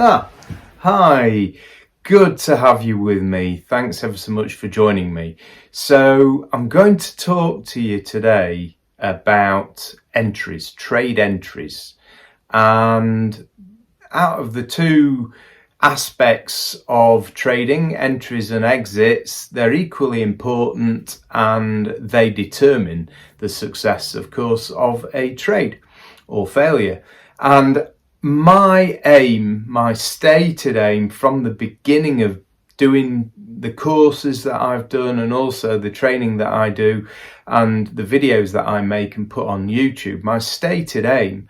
Hi, good to have you with me. Thanks ever so much for joining me. So I'm going to talk to you today about entries, trade entries. And out of the two aspects of trading, entries and exits, they're equally important and they determine the success, of course, of a trade or failure. And my aim, my stated aim from the beginning of doing the courses that I've done and also the training that I do and the videos that I make and put on YouTube, my stated aim,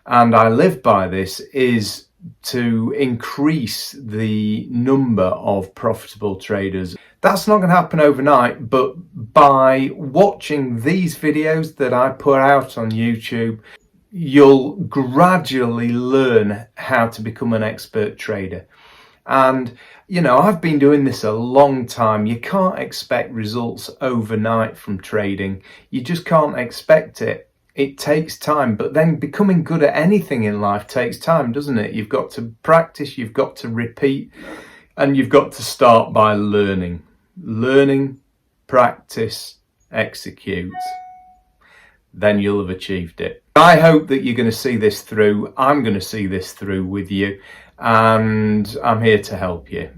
and I live by this, is to increase the number of profitable traders. That's not going to happen overnight, but by watching these videos that I put out on YouTube, you'll gradually learn how to become an expert trader. And you know, I've been doing this a long time. You can't expect results overnight from trading. You just can't expect it. It takes time, but then becoming good at anything in life takes time, doesn't it? You've got to practice, you've got to repeat, and you've got to start by learning. Learning, practice, execute. Then you'll have achieved it. I hope that you're going to see this through. I'm going to see this through with you, and I'm here to help you.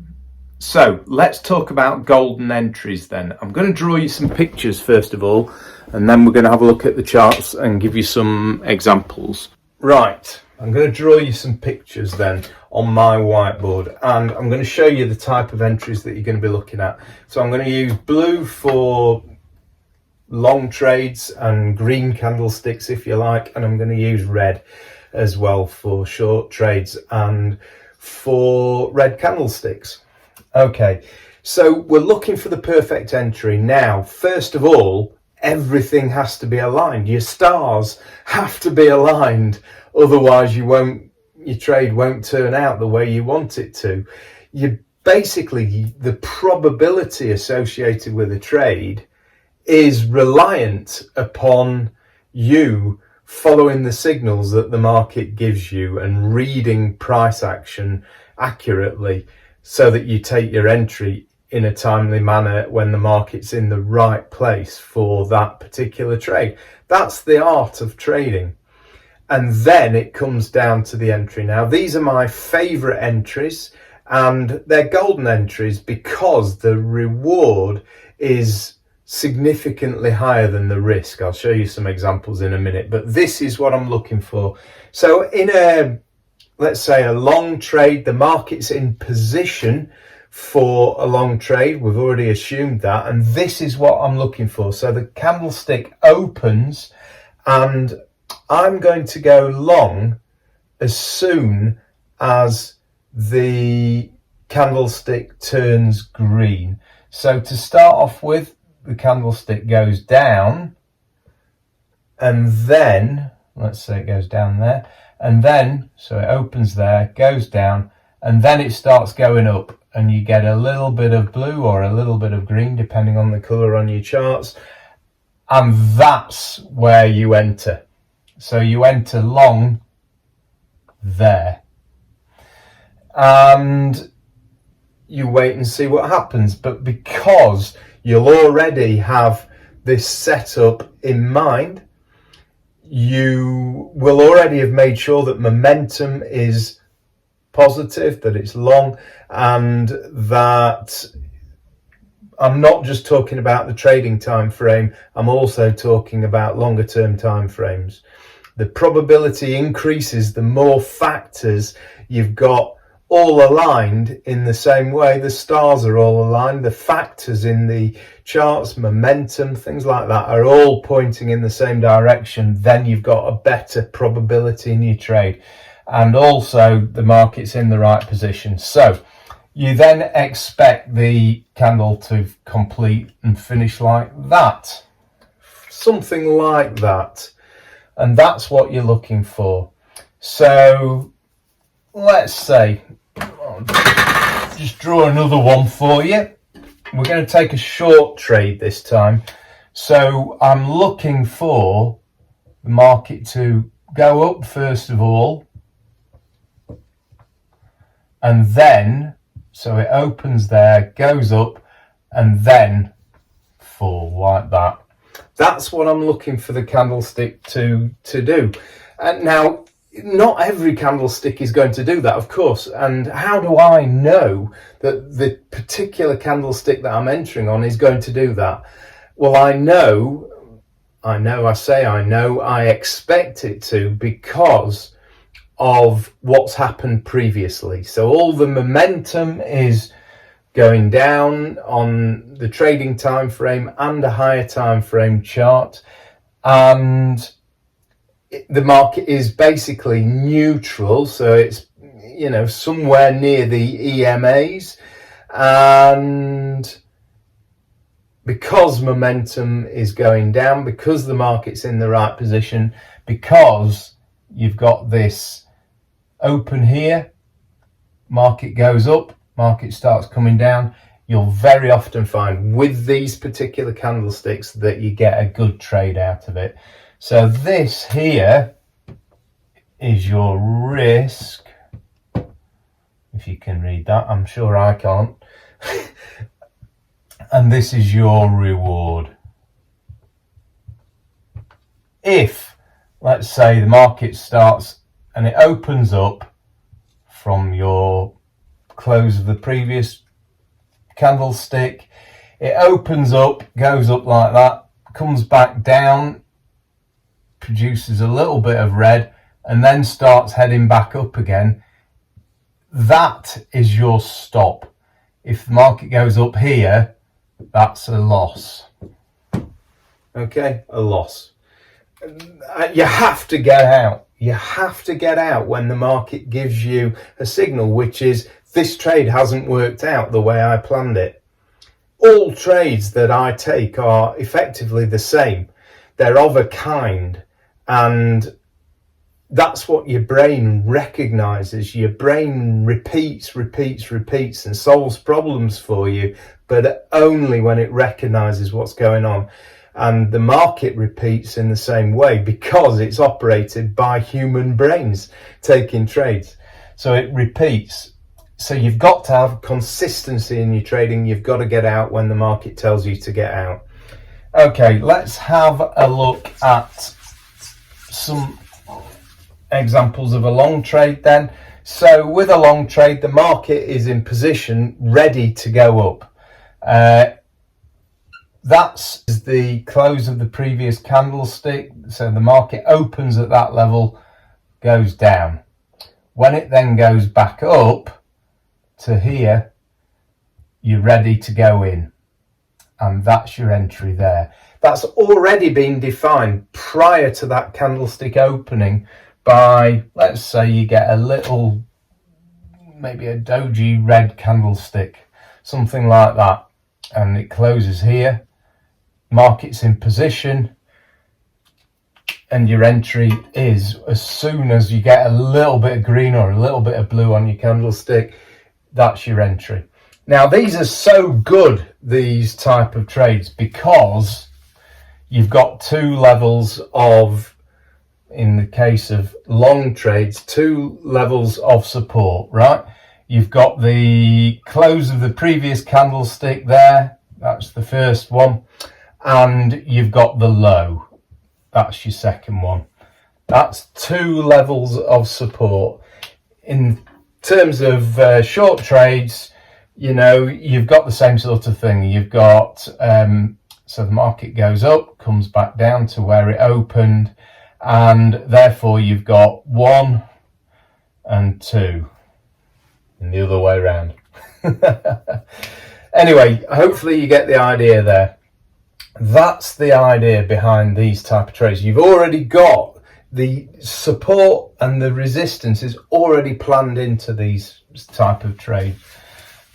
So let's talk about golden entries then. I'm going to draw you some pictures first of all, and then we're going to have a look at the charts and give you some examples. Right, I'm going to draw you some pictures then on my whiteboard, and I'm going to show you the type of entries that you're going to be looking at. So I'm going to use blue for long trades and green candlesticks if you like, and I'm going to use red as well for short trades and for red candlesticks. Okay, so we're looking for the perfect entry. Now, first of all, everything has to be aligned. Your stars have to be aligned, otherwise your trade won't turn out the way you want it to. The probability associated with a trade is reliant upon you following the signals that the market gives you and reading price action accurately so that you take your entry in a timely manner when the market's in the right place for that particular trade. That's the art of trading. And then it comes down to the entry. Now, these are my favorite entries, and they're golden entries because the reward is significantly higher than the risk. I'll show you some examples in a minute, but this is what I'm looking for. So in let's say a long trade, the market's in position for a long trade. We've already assumed that, and this is what I'm looking for. So the candlestick opens and I'm going to go long as soon as the candlestick turns green. So to start off with, the candlestick goes down, and then let's say it goes down there, and then so it opens there, goes down, and then it starts going up, and you get a little bit of blue or a little bit of green depending on the color on your charts, and that's where you enter. So you enter long there, and you wait and see what happens. But because you'll already have this setup in mind, you will already have made sure that momentum is positive, that it's long, and that I'm not just talking about the trading time frame, I'm also talking about longer term time frames. The probability increases the more factors you've got all aligned in the same way. The stars are all aligned, the factors in the charts, momentum, things like that are all pointing in the same direction. Then you've got a better probability in your trade, and also the market's in the right position. So you then expect the candle to complete and finish like that, something like that, and that's what you're looking for. So let's say, I'll just draw another one for you. We're going to take a short trade this time. So I'm looking for the market to go up first of all, and then, so it opens there, goes up, and then fall like that. That's what I'm looking for the candlestick to do. And now, not every candlestick is going to do that, of course. And how do I know that the particular candlestick that I'm entering on is going to do that? Well, I expect it to, because of what's happened previously. So all the momentum is going down on the trading time frame and a higher time frame chart, and the market is basically neutral, so it's, you know, somewhere near the EMAs, and because momentum is going down, because the market's in the right position, because you've got this open here, market goes up, market starts coming down, you'll very often find with these particular candlesticks that you get a good trade out of it. So this here is your risk, if you can read that. I'm sure I can't. And this is your reward. If, let's say, the market starts and it opens up from your close of the previous candlestick, it opens up, goes up like that, comes back down, produces a little bit of red, and then starts heading back up again, that is your stop. If the market goes up here, that's a loss. Okay, a loss. You have to get out. You have to get out when the market gives you a signal, which is, this trade hasn't worked out the way I planned it. All trades that I take are effectively the same. They're of a kind, and that's what your brain recognizes. Your brain repeats and solves problems for you, but only when it recognizes what's going on. And the market repeats in the same way, because it's operated by human brains taking trades. So it repeats. So you've got to have consistency in your trading. You've got to get out when the market tells you to get out. Okay, let's have a look at some examples of a long trade then. So with a long trade, the market is in position ready to go up. That's the close of the previous candlestick. So the market opens at that level, goes down. When it then goes back up to here, you're ready to go in, and that's your entry there. That's already been defined prior to that candlestick opening by, let's say you get a little, maybe a doji red candlestick, something like that, and it closes here, market's in position, and your entry is, as soon as you get a little bit of green or a little bit of blue on your candlestick, that's your entry. Now, these are so good, these type of trades, because you've got two levels of, in the case of long trades, two levels of support, right? You've got the close of the previous candlestick there, that's the first one, and you've got the low, that's your second one. That's two levels of support. In terms of short trades, you know, you've got the same sort of thing. You've got, so the market goes up, comes back down to where it opened, and therefore you've got 1 and 2, and the other way around. Anyway, hopefully you get the idea there. That's the idea behind these type of trades. You've already got the support, and the resistance is already planned into these type of trades.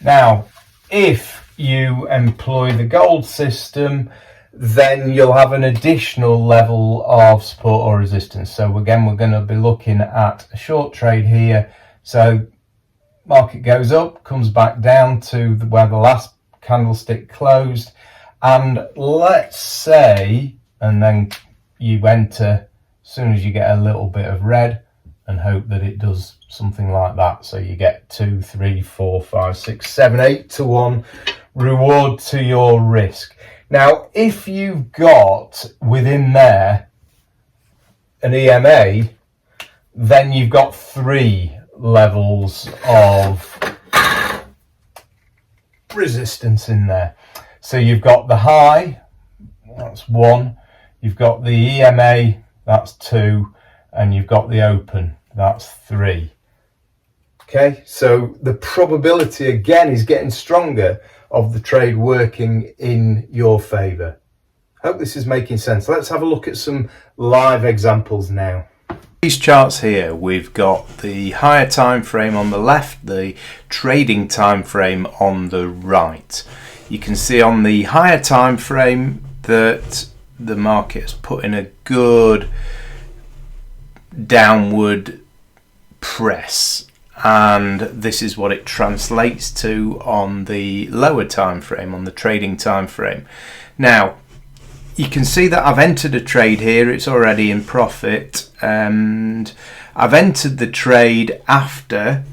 Now, if you employ the gold system, then you'll have an additional level of support or resistance. So again, we're going to be looking at a short trade here. So market goes up, comes back down to where the last candlestick closed, and let's say, and then you enter, as soon as you get a little bit of red, and hope that it does something like that. So you get 2, 3, 4, 5, 6, 7, 8 to 1 reward to your risk. Now, if you've got within there an EMA, then you've got 3 levels of resistance in there. So you've got the high, that's 1, you've got the EMA, that's 2, and you've got the open, that's 3. Okay, so the probability again is getting stronger of the trade working in your favour. Hope this is making sense. Let's have a look at some live examples now. These charts here, we've got the higher time frame on the left, the trading time frame on the right. You can see on the higher time frame that the market has put in a good downward press, and this is what it translates to on the lower time frame, on the trading time frame. Now you can see that I've entered a trade here, it's already in profit, and I've entered the trade after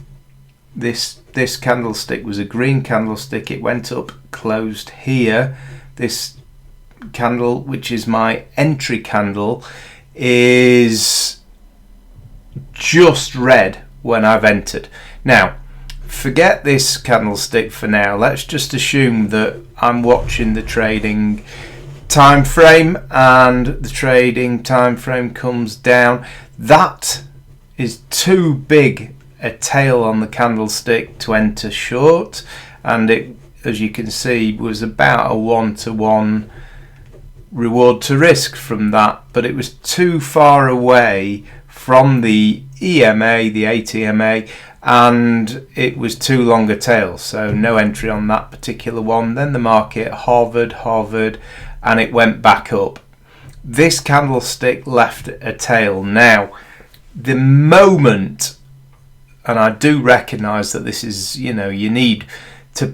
this candlestick was a green candlestick. It went up, closed here. This candle, which is my entry candle, is just red when I've entered. Now forget this candlestick for now, let's just assume that I'm watching the trading time frame and the trading time frame comes down. That is too big a tail on the candlestick to enter short, and it, as you can see, was about a 1-to-1 reward to risk from that, but it was too far away from the EMA, the 8 EMA, and it was too long a tail, so no entry on that particular one. Then the market hovered, and it went back up. This candlestick left a tail. Now, the moment, and I do recognise that this is, you need to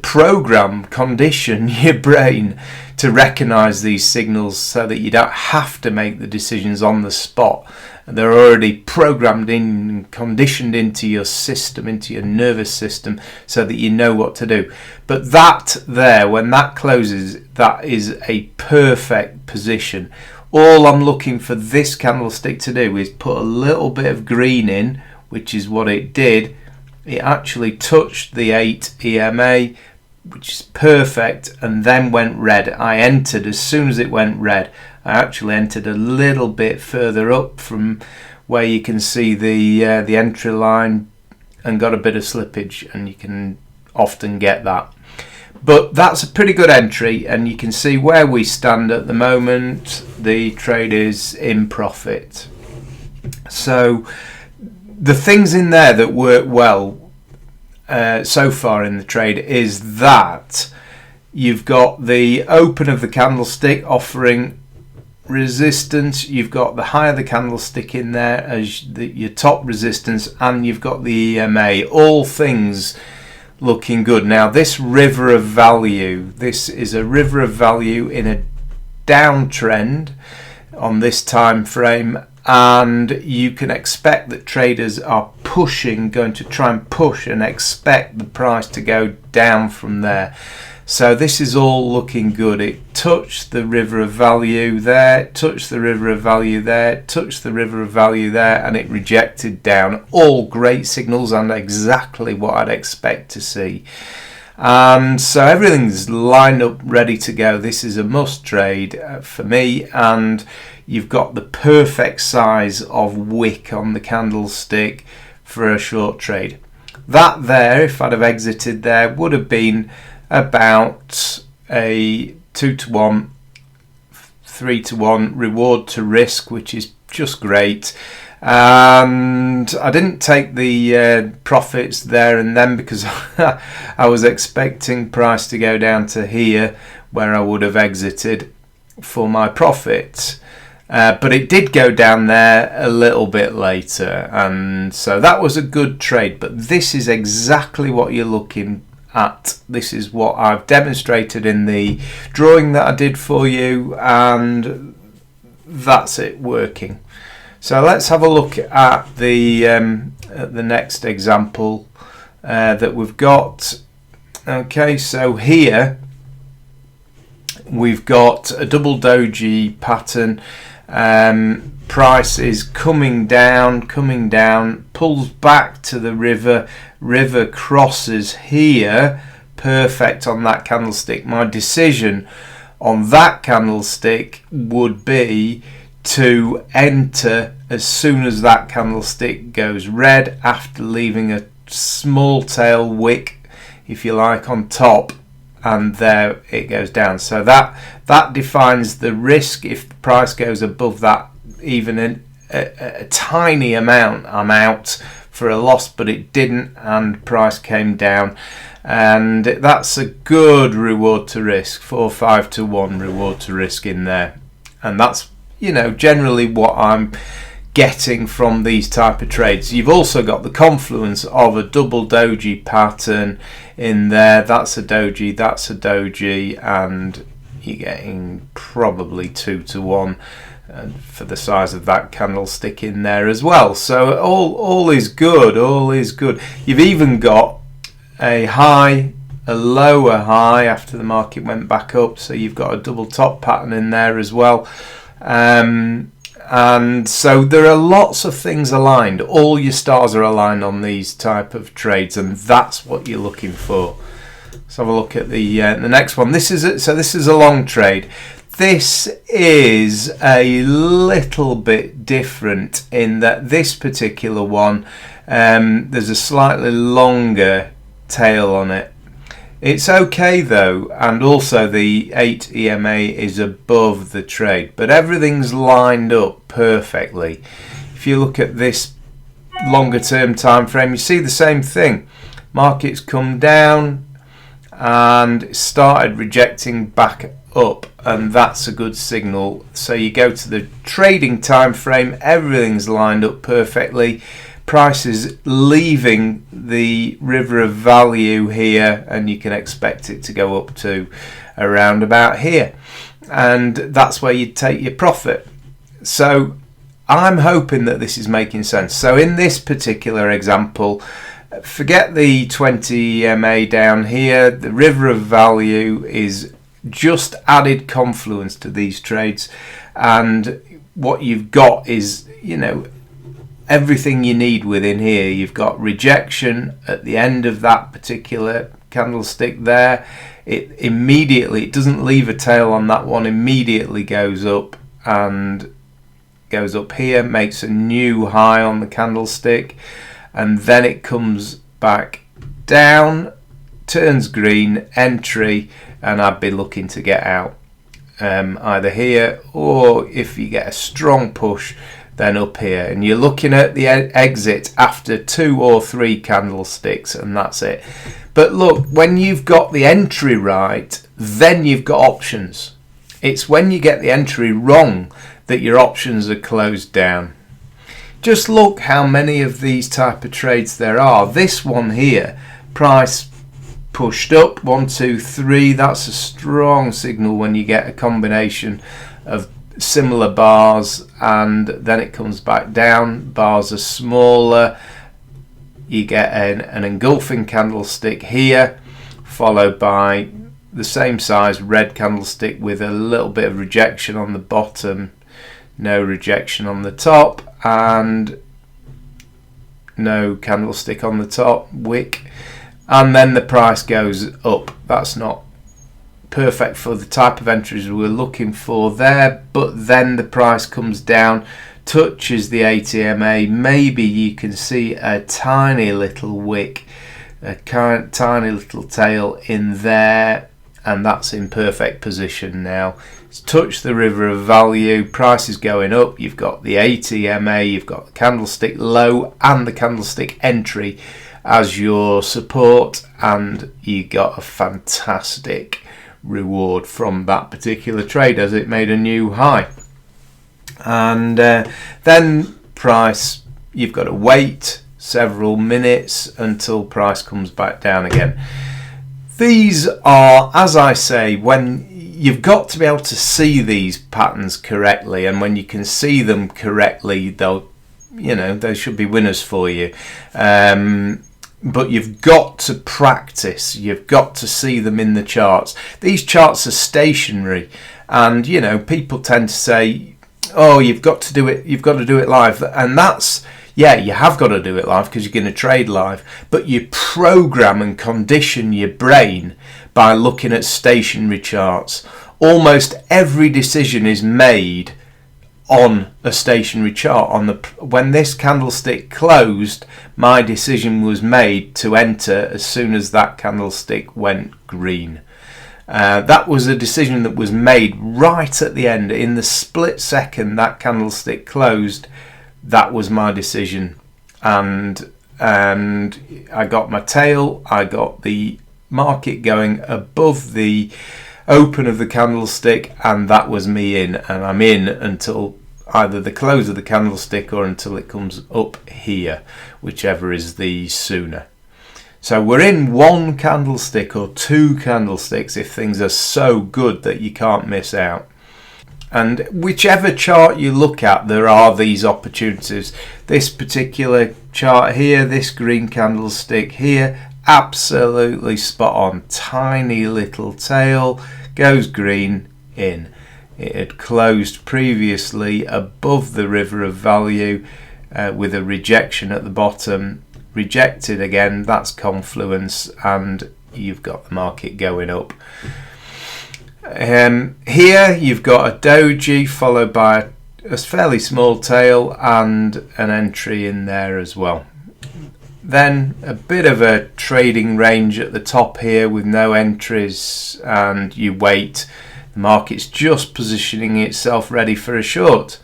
condition your brain to recognise these signals so that you don't have to make the decisions on the spot. They're already programmed in, conditioned into your system, into your nervous system, so that you know what to do. But that there, when that closes, that is a perfect position. All I'm looking for this candlestick to do is put a little bit of green in, which is what it did. It actually touched the 8 EMA, which is perfect, and then went red. I entered as soon as it went red. I actually entered a little bit further up from where you can see the entry line and got a bit of slippage, and you can often get that. But that's a pretty good entry, and you can see where we stand at the moment. The trade is in profit. So the things in there that work well so far in the trade is that you've got the open of the candlestick offering resistance, you've got the higher the candlestick in there as your top resistance, and you've got the EMA, all things looking good. Now this river of value, this is a river of value in a downtrend on this time frame, and you can expect that traders are going to try and push and expect the price to go down from there. So this is all looking good. It touched the river of value there, touched the river of value there, touched the river of value there, and it rejected down. All great signals and exactly what I'd expect to see. And so everything's lined up, ready to go. This is a must trade for me, and you've got the perfect size of wick on the candlestick for a short trade. That there, if I'd have exited there, would have been about a 2-to-1, 3-to-1 reward to risk, which is just great. And I didn't take the profits there and then because I was expecting price to go down to here where I would have exited for my profit. But it did go down there a little bit later, and so that was a good trade. But this is exactly what you're looking at. This is what I've demonstrated in the drawing that I did for you, and that's it working. So let's have a look at the next example that we've got. Okay, so here we've got a double doji pattern. Price is coming down, pulls back to the river crosses here, perfect on that candlestick. My decision on that candlestick would be to enter as soon as that candlestick goes red, after leaving a small tail wick, if you like, on top, and there it goes down. So that defines the risk. If the price goes above that, even a tiny amount, I'm out for a loss, but it didn't, and price came down, and that's a good reward to risk, 4-5 to 1 reward to risk in there. And that's, you know, generally what I'm getting from these type of trades. You've also got the confluence of a double doji pattern in there. That's a doji, that's a doji, and you're getting probably 2 to 1 for the size of that candlestick in there as well. So all is good, all is good. You've even got a high, a lower high after the market went back up, so you've got a double top pattern in there as well. And so there are lots of things aligned. All your stars are aligned on these type of trades, and that's what you're looking for. Let's have a look at the next one. This is a long trade. This is a little bit different in that this particular one, there's a slightly longer tail on it. It's okay though, and also the 8 EMA is above the trade, but everything's lined up perfectly. If you look at this longer term time frame, you see the same thing. Market's come down and started rejecting back up, and that's a good signal. So you go to the trading time frame, everything's lined up perfectly. Price is leaving the river of value here, and you can expect it to go up to around about here, and that's where you take your profit. So I'm hoping that this is making sense. So in this particular example, forget the 20 EMA down here. The river of value is just added confluence to these trades, and what you've got is, you know, everything you need within here. You've got rejection at the end of that particular candlestick there. It doesn't leave a tail on that one, immediately goes up and goes up here, makes a new high on the candlestick, and then it comes back down, turns green, entry, and I'd be looking to get out either here, or if you get a strong push, then up here, and you're looking at the exit after 2 or 3 candlesticks, and that's it. But look, when you've got the entry right, then you've got options. It's when you get the entry wrong that your options are closed down. Just look how many of these type of trades there are. This one here, price pushed up, 1, 2, 3. That's a strong signal when you get a combination of similar bars, and then it comes back down. Bars are smaller. You get an engulfing candlestick here, followed by the same size red candlestick with a little bit of rejection on the bottom, no rejection on the top, and no candlestick on the top, wick, and then the price goes up. That's not perfect for the type of entries we're looking for there, but then the price comes down, touches the 8 EMA, maybe you can see a tiny little wick, a tiny little tail in there, and that's in perfect position now. It's touched the river of value, price is going up, you've got the 8 EMA, you've got the candlestick low and the candlestick entry as your support, and you got a fantastic reward from that particular trade as it made a new high. And then price, you've got to wait several minutes until price comes back down again. These are, as I say, when you've got to be able to see these patterns correctly, and when you can see them correctly, they should be winners for you. But you've got to practice. You've got to see them in the charts. These charts are stationary, and people tend to say, "Oh, you've got to do it. You've got to do it live," and that's. Yeah, you have got to do it live because you're going to trade live, but you program and condition your brain by looking at stationary charts. Almost every decision is made on a stationary chart. When this candlestick closed, my decision was made to enter as soon as that candlestick went green. That was a decision that was made right at the end. In the split second that candlestick closed, that was my decision, and I got my tail. I got the market going above the open of the candlestick, and that was me in, and I'm in until either the close of the candlestick or until it comes up here, whichever is the sooner. So we're in one candlestick or two candlesticks if things are so good that you can't miss out. And whichever chart you look at, there are these opportunities. This particular chart here, this green candlestick here, absolutely spot on. Tiny little tail, goes green, in. It had closed previously above the river of value with a rejection at the bottom. Rejected again, that's confluence, and you've got the market going up. Here you've got a doji followed by a fairly small tail and an entry in there as well. Then a bit of a trading range at the top here with no entries, and you wait. The market's just positioning itself ready for a short,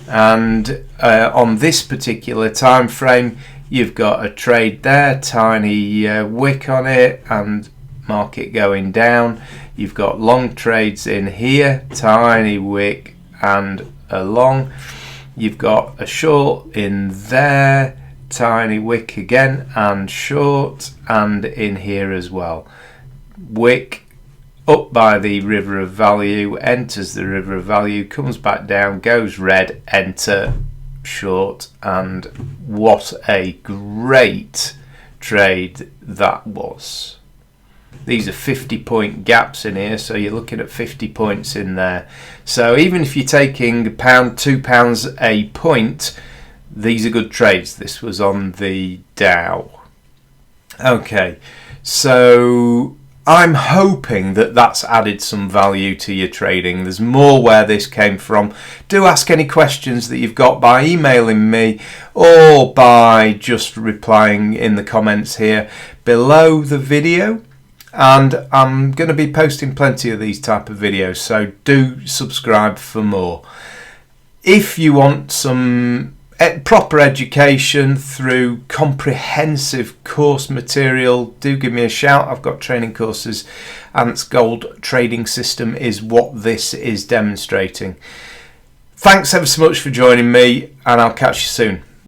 and on this particular time frame you've got a trade there, tiny wick on it, and market going down. You've got long trades in here, tiny wick and a long. You've got a short in there, tiny wick again and short, and in here as well. Wick up by the river of value, enters the river of value, comes back down, goes red, enter, short, and what a great trade that was. These are 50-point gaps in here, so you're looking at 50 points in there. So even if you're taking £2 a point, these are good trades. This was on the Dow. Okay, so I'm hoping that that's added some value to your trading. There's more where this came from. Do ask any questions that you've got by emailing me or by just replying in the comments here below the video. And I'm going to be posting plenty of these type of videos, so do subscribe for more. If you want some proper education through comprehensive course material, do give me a shout. I've got training courses. Ant's Gold Trading System is what this is demonstrating. Thanks ever so much for joining me, and I'll catch you soon.